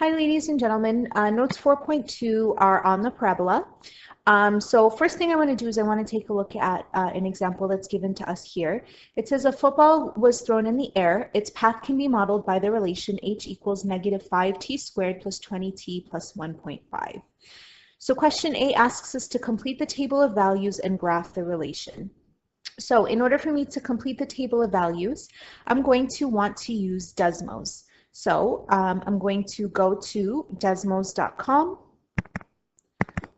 Hi, ladies and gentlemen. Notes 4.2 are on the parabola. So first thing I want to do is I want to take a look at an example that's given to us here. It says a football was thrown in the air. Its path can be modeled by the relation h equals negative 5t squared plus 20t plus 1.5. So question A asks us to complete the table of values and graph the relation. So in order for me to complete the table of values, I'm going to want to use Desmos. So I'm going to go to desmos.com,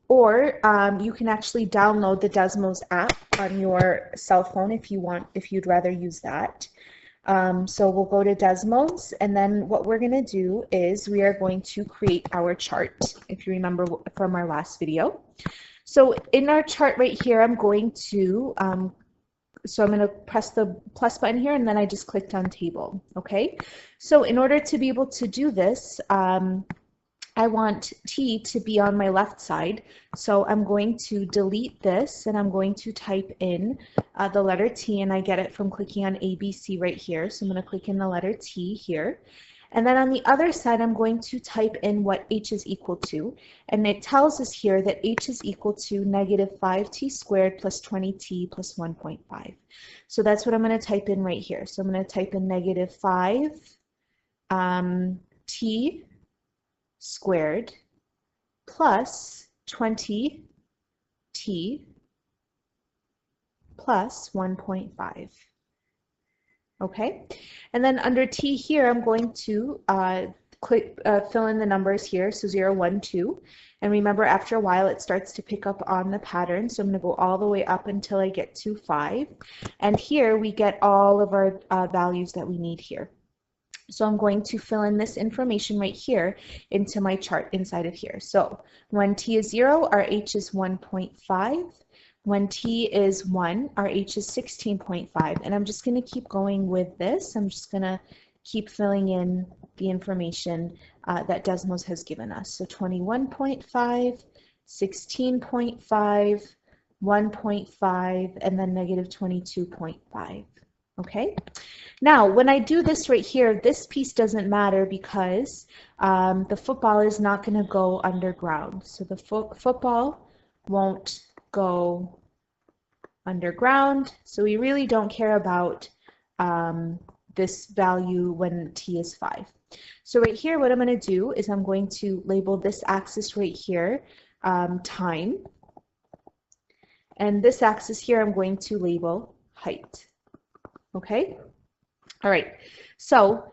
or you can actually download the Desmos app on your cell phone if you'd rather use that. So we'll go to Desmos, and then what we're going to do is we are going to create our chart, if you remember from our last video. So in our chart right here, I'm going to press the plus button here, and then I just clicked on table. Okay, so in order to be able to do this, I want T to be on my left side. So I'm going to delete this, and I'm going to type in the letter T, and I get it from clicking on ABC right here. So I'm going to click in the letter T here. And then on the other side, I'm going to type in what h is equal to. And it tells us here that h is equal to negative 5t squared plus 20t plus 1.5. So that's what I'm going to type in right here. So I'm going to type in negative 5 t squared plus 20t plus 1.5. Okay, and then under T here, I'm going to fill in the numbers here, so 0, 1, 2. And remember, after a while, it starts to pick up on the pattern. So I'm going to go all the way up until I get to 5. And here we get all of our values that we need here. So I'm going to fill in this information right here into my chart inside of here. So when T is 0, our H is 1.5. When T is 1, our H is 16.5. And I'm just going to keep going with this. I'm just going to keep filling in the information that Desmos has given us. So 21.5, 16.5, 1.5, and then negative 22.5. Okay, now when I do this right here, this piece doesn't matter because the football is not going to go underground. So the football won't go underground. So we really don't care about this value when T is 5. So right here, what I'm going to do is I'm going to label this axis right here time. And this axis here, I'm going to label height. Okay, all right, so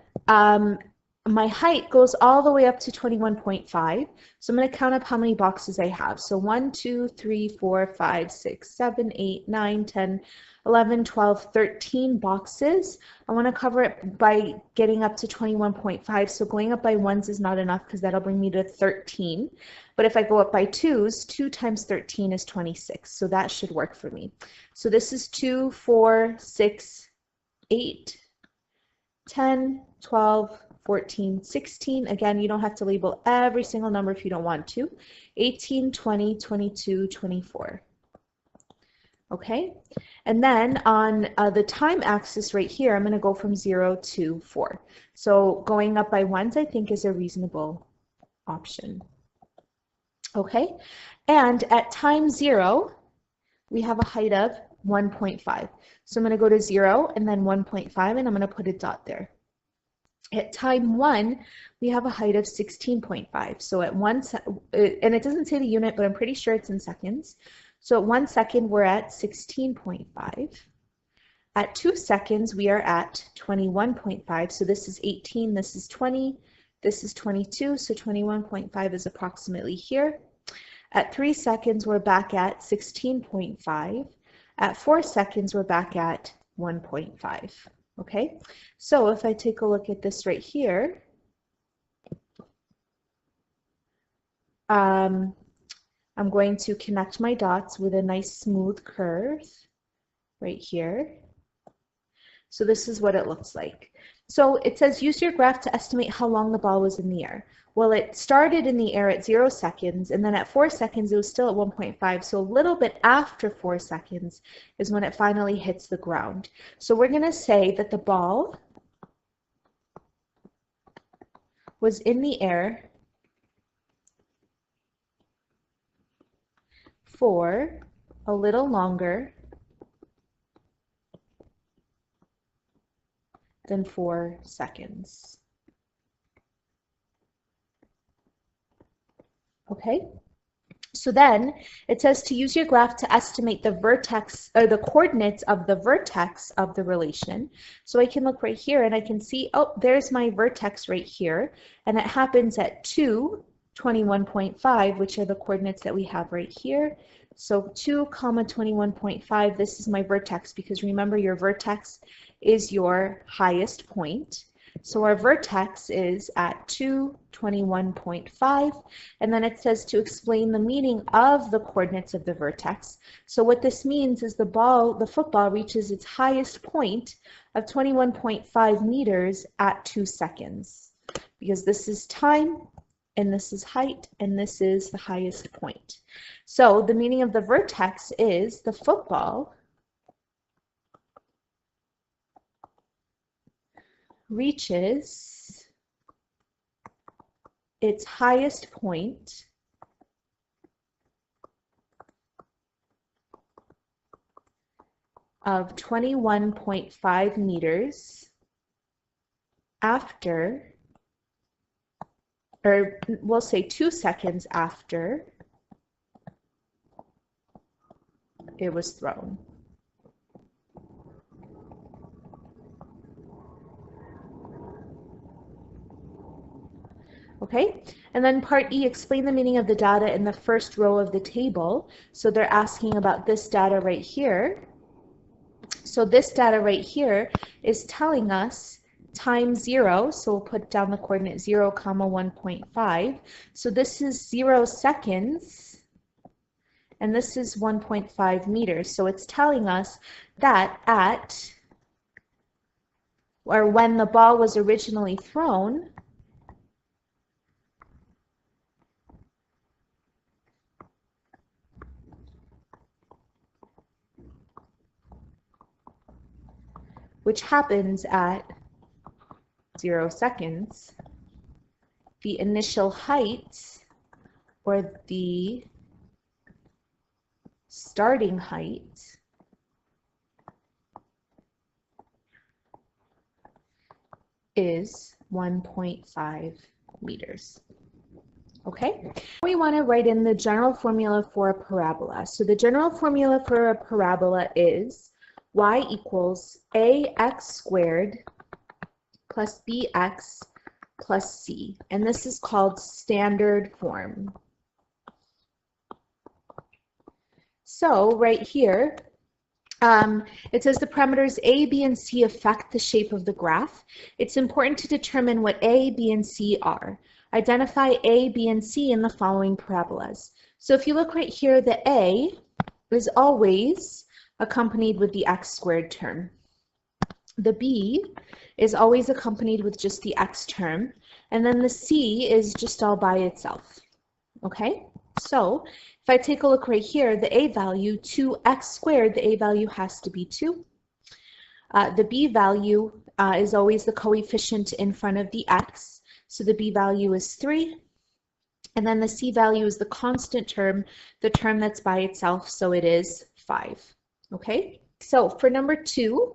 my height goes all the way up to 21.5. So I'm going to count up how many boxes I have. So 1, 2, 3, 4, 5, 6, 7, 8, 9, 10, 11, 12, 13 boxes. I want to cover it by getting up to 21.5. So going up by ones is not enough because that'll bring me to 13. But if I go up by twos, 2 times 13 is 26. So that should work for me. So this is 2, 4, 6, 8, 10, 12, 14, 16. Again, you don't have to label every single number if you don't want to. 18, 20, 22, 24. Okay, and then on the time axis right here, I'm going to go from 0 to 4. So going up by ones, I think, is a reasonable option. Okay, and at time 0, we have a height of 1.5. So I'm going to go to 0 and then 1.5, and I'm going to put a dot there. At time 1, we have a height of 16.5. So at 1 and it doesn't say the unit, but I'm pretty sure it's in seconds. So at 1 second, we're at 16.5. At 2 seconds, we are at 21.5. So this is 18, this is 20, this is 22. So 21.5 is approximately here. At 3 seconds, we're back at 16.5. At 4 seconds, we're back at 1.5. Okay, so if I take a look at this right here, I'm going to connect my dots with a nice smooth curve right here. So this is what it looks like. So it says use your graph to estimate how long the ball was in the air. Well, it started in the air at 0 seconds, and then at 4 seconds it was still at 1.5. So a little bit after 4 seconds is when it finally hits the ground. So we're going to say that the ball was in the air for a little longer than 4 seconds. Okay? So then it says to use your graph to estimate the vertex or the coordinates of the vertex of the relation. So I can look right here and I can see, oh, there's my vertex right here, and it happens at 2, 21.5, which are the coordinates that we have right here. So 2, 21.5, this is my vertex, because remember your vertex is your highest point. So our vertex is at 2, 21.5, and then it says to explain the meaning of the coordinates of the vertex. So what this means is the football reaches its highest point of 21.5 meters at 2 seconds, because this is time, and this is height, and this is the highest point. So the meaning of the vertex is the football reaches its highest point of 21.5 meters after, or we'll say 2 seconds after it was thrown. Okay, and then part E, explain the meaning of the data in the first row of the table. So they're asking about this data right here. So this data right here is telling us time 0, so we'll put down the coordinate 0, 1.5. So this is 0 seconds, and this is 1.5 meters. So it's telling us that at, or when the ball was originally thrown, which happens at 0 seconds, the initial height, or the starting height, is 1.5 meters. Okay, we want to write in the general formula for a parabola. So the general formula for a parabola is y equals ax squared plus bx plus c, and this is called standard form. So right here, it says the parameters a, b, and c affect the shape of the graph. It's important to determine what a, b, and c are. Identify a, b, and c in the following parabolas. So if you look right here, the a is always accompanied with the x squared term. The b is always accompanied with just the x term, and then the c is just all by itself. Okay, so if I take a look right here, the a value, 2x squared, the a value has to be 2. The b value is always the coefficient in front of the x, so the b value is 3. And then the c value is the constant term, the term that's by itself, so it is 5. Okay, so for number 2,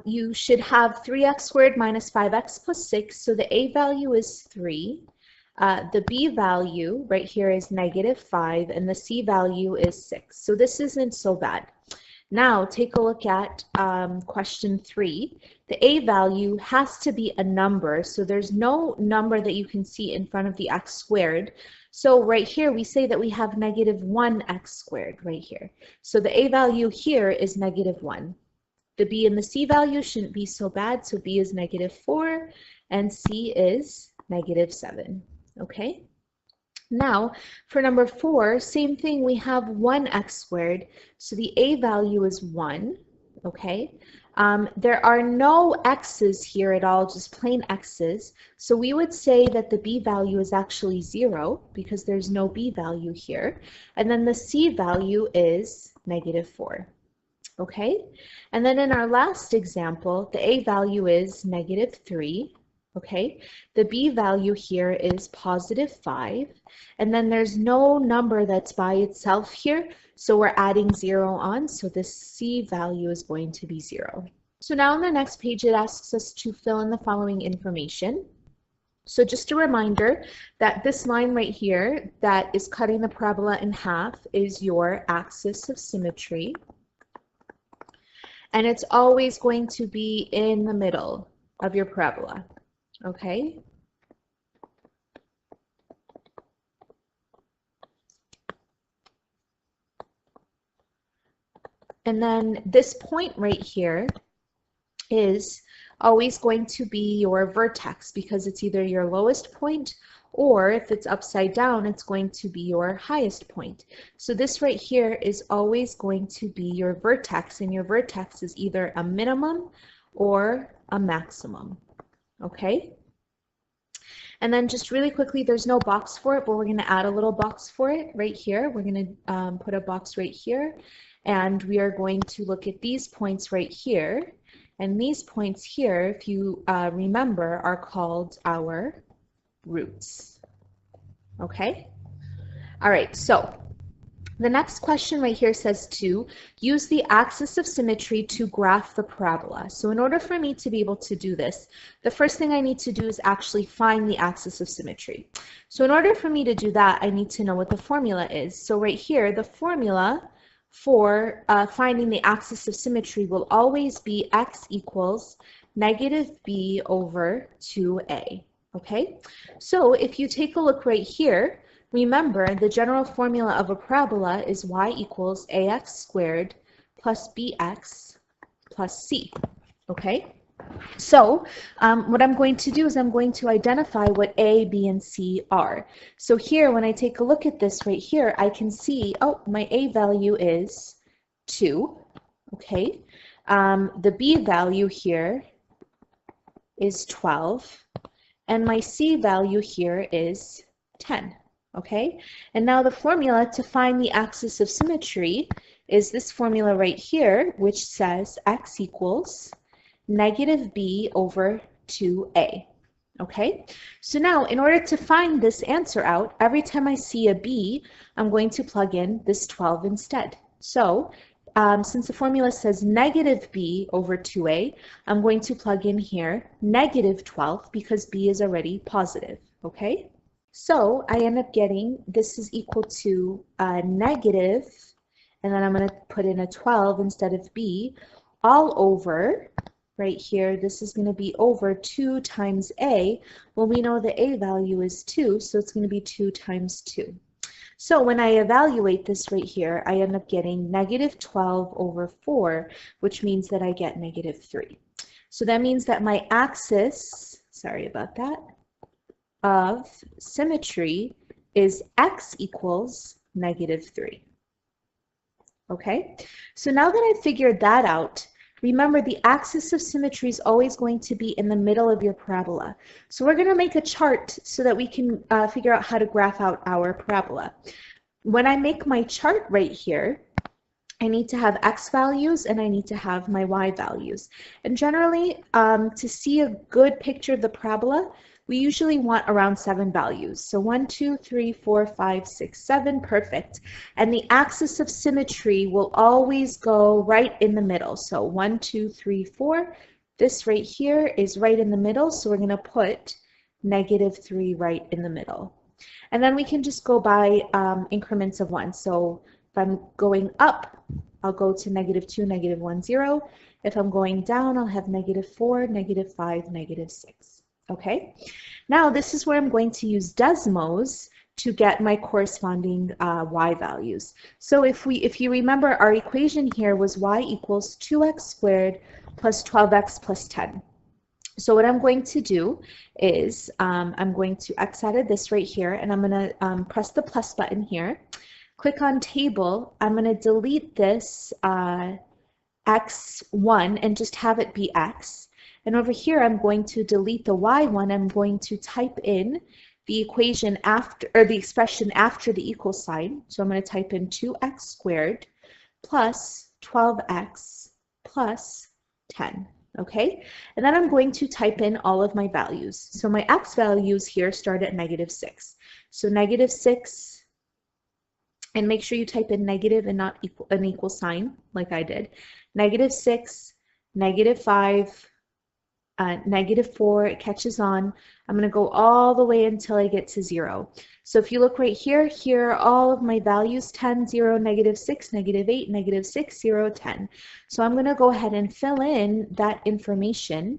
you should have 3x squared minus 5x plus 6, so the a value is 3. The b value right here is -5, and the c value is 6. So this isn't so bad. Now take a look at question 3. The a value has to be a number, so there's no number that you can see in front of the x squared. So right here we say that we have -1x squared right here. So the a value here is -1. The b and the c value shouldn't be so bad, so b is -4 and c is -7. Okay? Now, for number 4, same thing, we have 1x squared, so the a value is 1, okay? There are no x's here at all, just plain x's, so we would say that the b value is actually 0, because there's no b value here, and then the c value is -4, okay? And then in our last example, the a value is -3, Okay, the b value here is positive 5, and then there's no number that's by itself here, so we're adding 0 on, so the c value is going to be 0. So now on the next page, it asks us to fill in the following information. So just a reminder that this line right here that is cutting the parabola in half is your axis of symmetry, and it's always going to be in the middle of your parabola. Okay. And then this point right here is always going to be your vertex because it's either your lowest point, or if it's upside down, it's going to be your highest point. So this right here is always going to be your vertex, and your vertex is either a minimum or a maximum. Okay? And then just really quickly, there's no box for it, but we're going to add a little box for it right here. We're going to put a box right here, and we are going to look at these points right here. And these points here, if you remember, are called our roots. Okay? All right, so the next question right here says to use the axis of symmetry to graph the parabola. So in order for me to be able to do this, the first thing I need to do is actually find the axis of symmetry. So in order for me to do that, I need to know what the formula is. So right here, the formula for finding the axis of symmetry will always be x equals negative b over 2a. Okay? So if you take a look right here, remember, the general formula of a parabola is y equals ax squared plus bx plus c. Okay? So what I'm going to do is I'm going to identify what a, b, and c are. So here, when I take a look at this right here, I can see, oh, my a value is 2. Okay? The b value here is 12. And my c value here is 10. Okay, and now the formula to find the axis of symmetry is this formula right here, which says x equals negative b over 2a. Okay, so now in order to find this answer out, every time I see a b, I'm going to plug in this 12 instead. So since the formula says negative b over 2a, I'm going to plug in here negative 12 because b is already positive. Okay? So I end up getting this is equal to negative, and then I'm going to put in a 12 instead of b, all over, right here, this is going to be over 2 times a. Well, we know the a value is 2, so it's going to be 2 times 2. So when I evaluate this right here, I end up getting negative 12 over 4, which means that I get negative 3. So that means that my axis, sorry about that, of symmetry is x equals negative 3. Okay, so now that I figured that out, remember the axis of symmetry is always going to be in the middle of your parabola. So we're going to make a chart so that we can figure out how to graph out our parabola. When I make my chart right here, I need to have x values and I need to have my y values. And generally, to see a good picture of the parabola, we usually want around 7 values. So 1, 2, 3, 4, 5, 6, 7, perfect. And the axis of symmetry will always go right in the middle. So 1, 2, 3, 4. This right here is right in the middle, so we're going to put negative 3 right in the middle. And then we can just go by increments of 1. So if I'm going up, I'll go to negative 2, negative 1, 0. If I'm going down, I'll have negative 4, negative 5, negative 6. Okay, now this is where I'm going to use Desmos to get my corresponding y values. So if you remember, our equation here was y equals 2x squared plus 12x plus 10. So what I'm going to do is I'm going to x out of this right here, and I'm going to press the plus button here. Click on table. I'm going to delete this x1 and just have it be x. And over here, I'm going to delete the y1. I'm going to type in the equation after, or the expression after the equal sign. So I'm going to type in 2x squared plus 12x plus 10. okay? And then I'm going to type in all of my values. So my x values here start at -6. So -6, and make sure you type in negative and not an equal sign like I did. -6, -5, -4, it catches on. I'm going to go all the way until I get to 0. So if you look right here, here are all of my values: 10, 0, -6, -8, -6, 0, 10. So I'm going to go ahead and fill in that information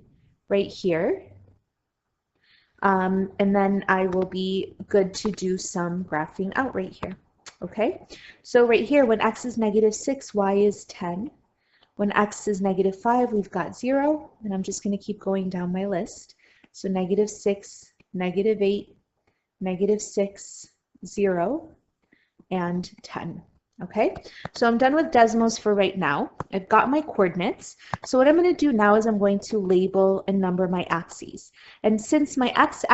right here. And then I will be good to do some graphing out right here. Okay, so right here, when x is -6, y is 10. When x is -5, we've got 0, and I'm just going to keep going down my list. So -6, -8, -6, 0, and 10. Okay, so I'm done with Desmos for right now. I've got my coordinates. So what I'm going to do now is I'm going to label and number my axes. And since my x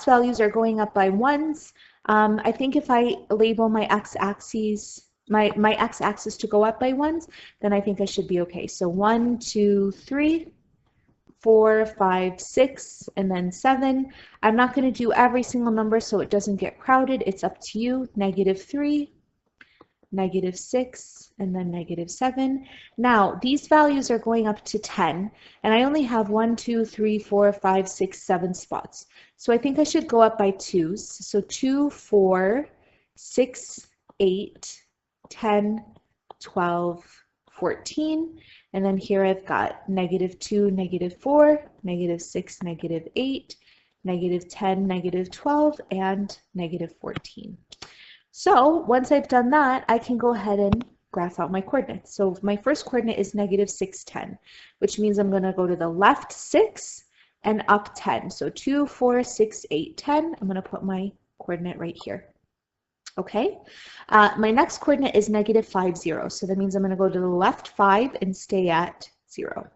values are going up by 1s, I think if I label my x-axis, my x-axis to go up by 1s, then I think I should be okay. So 1, 2, 3, 4, 5, 6, and then 7. I'm not going to do every single number so it doesn't get crowded. It's up to you. -3, -6, and then -7. Now, these values are going up to 10, and I only have 1, 2, 3, 4, 5, 6, 7 spots. So I think I should go up by 2s. So 2, 4, 6, 8, 10, 12, 14, and then here I've got -2, -4, -6, -8, -10, -12, and -14. So once I've done that, I can go ahead and graph out my coordinates. So my first coordinate is -6, 10, which means I'm going to go to the left 6 and up 10. So 2, 4, 6, 8, 10. I'm going to put my coordinate right here. Okay, my next coordinate is -5, 0. So that means I'm going to go to the left 5 and stay at 0.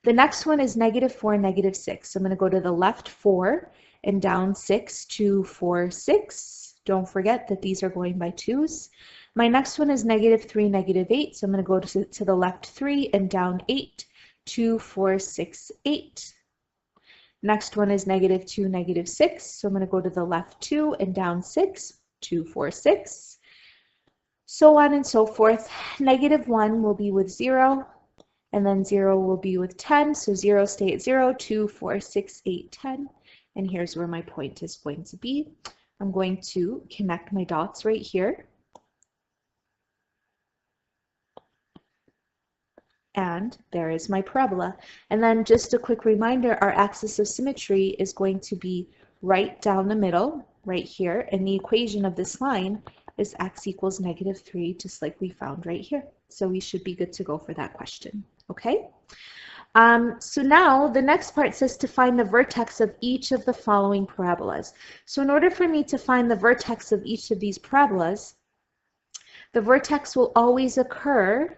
The next one is -4, -6. So I'm going to go to the left 4 and down 6, 2, 4, 6. Don't forget that these are going by 2s. My next one is -3, -8. So I'm going to go to the left 3 and down 8, 2, 4, 6, 8. Next one is -2, -6. So I'm going to go to the left 2 and down 6, 2, 4, 6. So on and so forth. -1 will be with 0, and then 0 will be with 10. So 0 stay at 0, 2, 4, 6, 8, 10. And here's where my point is going to be. I'm going to connect my dots right here. And there is my parabola. And then just a quick reminder, our axis of symmetry is going to be right down the middle, right here. And the equation of this line is x equals -3, just like we found right here. So we should be good to go for that question. Okay? So now the next part says to find the vertex of each of the following parabolas. So in order for me to find the vertex of each of these parabolas, the vertex will always occur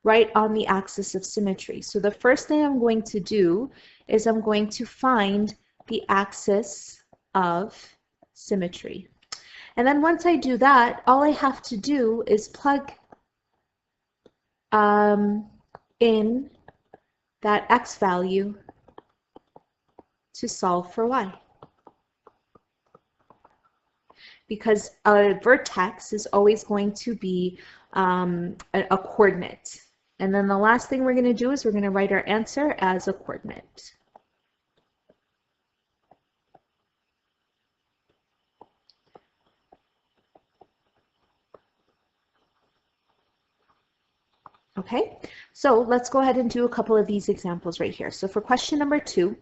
right on the axis of symmetry. So the first thing I'm going to do is I'm going to find the axis of symmetry. And then once I do that, all I have to do is plug in that x value to solve for y. Because a vertex is always going to be a coordinate. And then the last thing we're going to do is we're going to write our answer as a coordinate. Okay, so let's go ahead and do a couple of these examples right here. So for question number 2,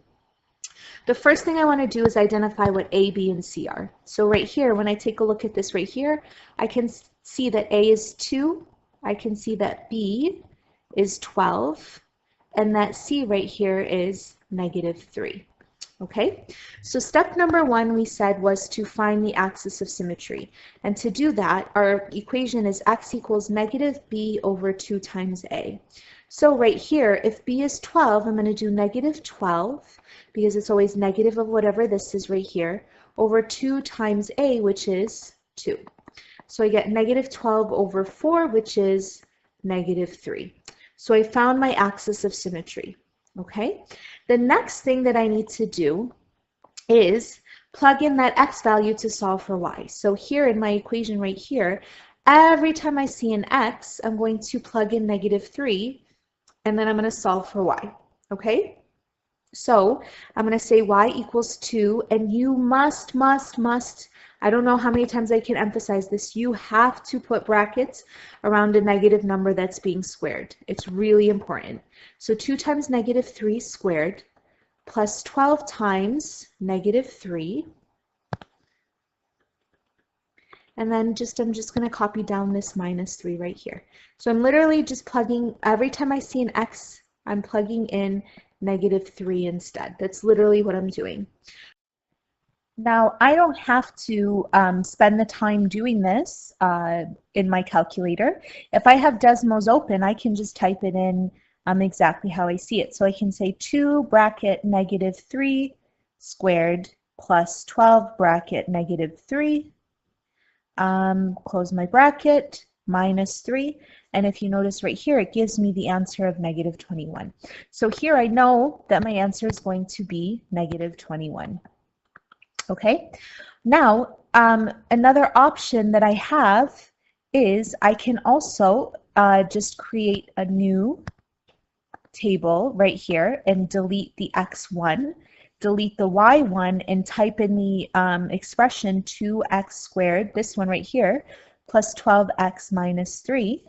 the first thing I want to do is identify what A, B, and C are. So right here, when I take a look at this right here, I can see that A is 2, I can see that B is 12, and that C right here is -3. Okay, so step number 1 we said was to find the axis of symmetry. And to do that, our equation is x equals -b over 2 times A. So right here, if B is 12, I'm going to do -12, because it's always negative of whatever this is right here, over 2 times A, which is 2. So I get -12 over 4, which is -3. So I found my axis of symmetry. Okay? The next thing that I need to do is plug in that x value to solve for y. So here in my equation right here, every time I see an x, I'm going to plug in -3, and then I'm going to solve for y. Okay? So I'm going to say y equals 2, and you must, I don't know how many times I can emphasize this, you have to put brackets around a negative number that's being squared. It's really important. So 2 times -3 squared plus 12 times -3. And then I'm just going to copy down this -3 right here. So I'm literally just plugging, every time I see an x, I'm plugging in -3 instead. That's literally what I'm doing. Now, I don't have to spend the time doing this in my calculator. If I have Desmos open, I can just type it in exactly how I see it. So I can say 2 bracket -3 squared plus 12 bracket -3, close my bracket, -3. And if you notice right here, it gives me the answer of -21. So here I know that my answer is going to be -21. Okay, now another option that I have is I can also just create a new table right here and delete the x1, delete the y1, and type in the expression 2x squared, this one right here, plus 12x minus 3.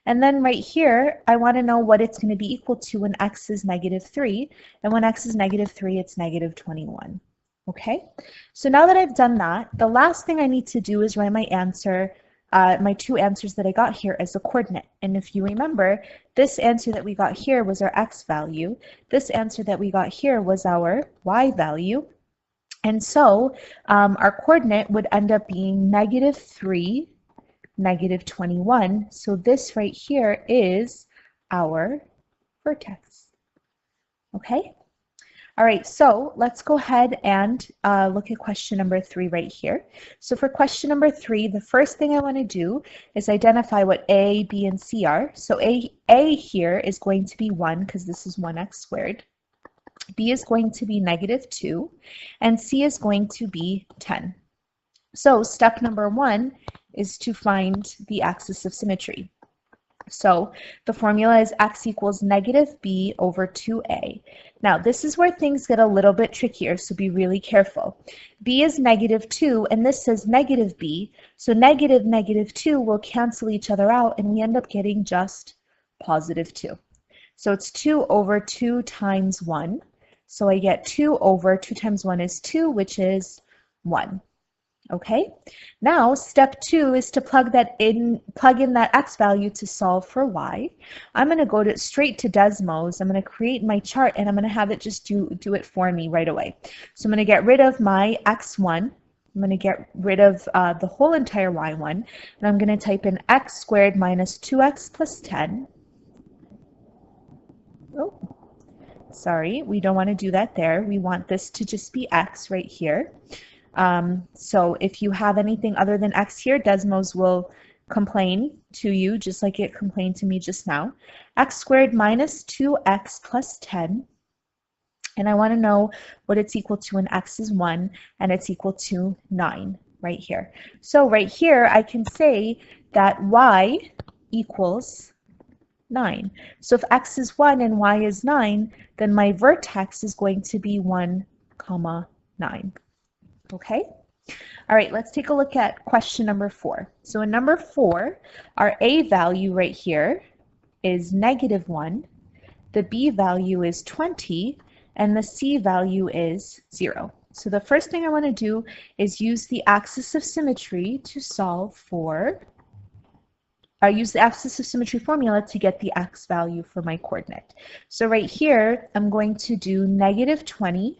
And then right here, I want to know what it's going to be equal to when x is -3. And when x is -3, it's -21. Okay, so now that I've done that, the last thing I need to do is write my answer, my 2 answers that I got here as a coordinate. And if you remember, this answer that we got here was our x value. This answer that we got here was our y value. And so our coordinate would end up being -3, -21. So this right here is our vertex. Okay? All right, so let's go ahead and look at question number 3 right here. So for question number 3, the first thing I want to do is identify what A, B, and C are. So A here is going to be 1 because this is 1x squared. B is going to be -2, and C is going to be 10. So step number 1 is to find the axis of symmetry. So the formula is x equals -b over 2a. Now this is where things get a little bit trickier, so be really careful. B is -2 and this says -b, so -2 will cancel each other out and we end up getting just +2. So it's 2 over 2 times 1. So I get 2 over 2 times 1 is 2, which is 1. Okay, now step 2 is to plug in that x value to solve for y. I'm going to go straight to Desmos. I'm going to create my chart and I'm going to have it just do it for me right away. So I'm going to get rid of my x1. I'm going to get rid of the whole entire y1, and I'm going to type in x squared minus 2x plus 10. Oh, sorry, we don't want to do that there. We want this to just be x right here. So if you have anything other than x here, Desmos will complain to you just like it complained to me just now. X squared minus 2x plus 10. And I want to know what it's equal to when x is 1 and it's equal to 9 right here. So right here I can say that y equals 9. So if x is 1 and y is 9, then my vertex is going to be 1, 9. Okay? All right, let's take a look at question number 4. So in number 4, our A value right here is -1, the B value is 20, and the C value is 0. So the first thing I want to do is use the axis of symmetry to solve for, use the axis of symmetry formula to get the x value for my coordinate. So right here, I'm going to do -20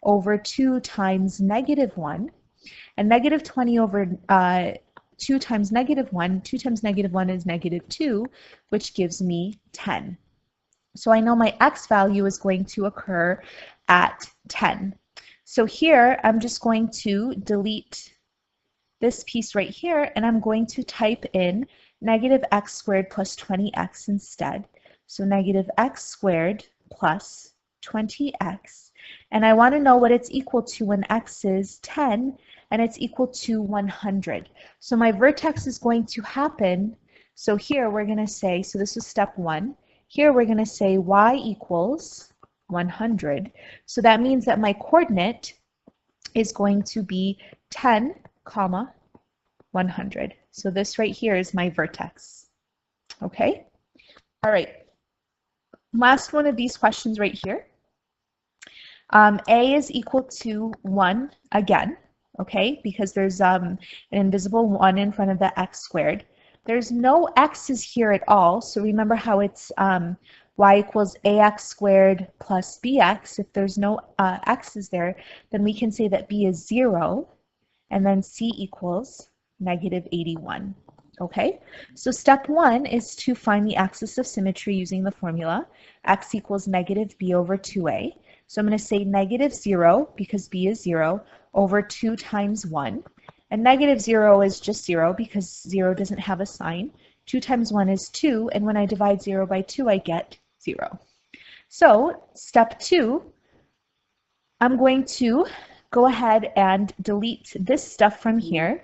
over 2 times -1, and -20 over 2 times -1, 2 times -1 is -2, which gives me 10. So I know my x value is going to occur at 10. So here I'm just going to delete this piece right here, and I'm going to type in negative x squared plus 20x instead. So negative x squared plus 20x. And I want to know what it's equal to when x is 10 and it's equal to 100. So my vertex is going to happen. So here we're going to say, so this is step 1. Here we're going to say y equals 100. So that means that my coordinate is going to be 10, comma, 100. So this right here is my vertex. Okay? All right. Last one of these questions right here. A is equal to 1 again, okay, because there's an invisible 1 in front of the x squared. There's no x's here at all, so remember how it's y equals ax squared plus bx. If there's no x's there, then we can say that b is 0, and then c equals negative 81. Okay, so step 1 is to find the axis of symmetry using the formula x equals negative b over 2a. So I'm going to say negative 0, because b is 0, over 2 times 1. And negative 0 is just 0, because 0 doesn't have a sign. 2 times 1 is 2, and when I divide 0 by 2, I get 0. So step 2, I'm going to go ahead and delete this stuff from here.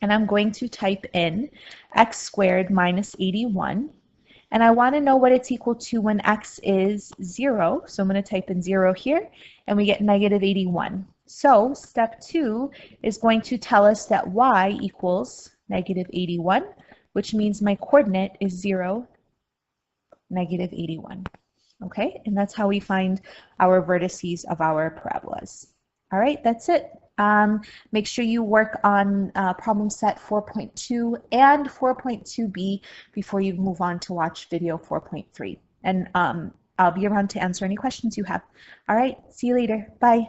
And I'm going to type in x squared minus 81. And I want to know what it's equal to when x is 0. So I'm going to type in 0 here, and we get negative 81. So step 2 is going to tell us that y equals negative 81, which means my coordinate is 0, negative 81. Okay, and that's how we find our vertices of our parabolas. All right, that's it. Make sure you work on problem set 4.2 and 4.2b before you move on to watch video 4.3. And I'll be around to answer any questions you have. All right, see you later. Bye.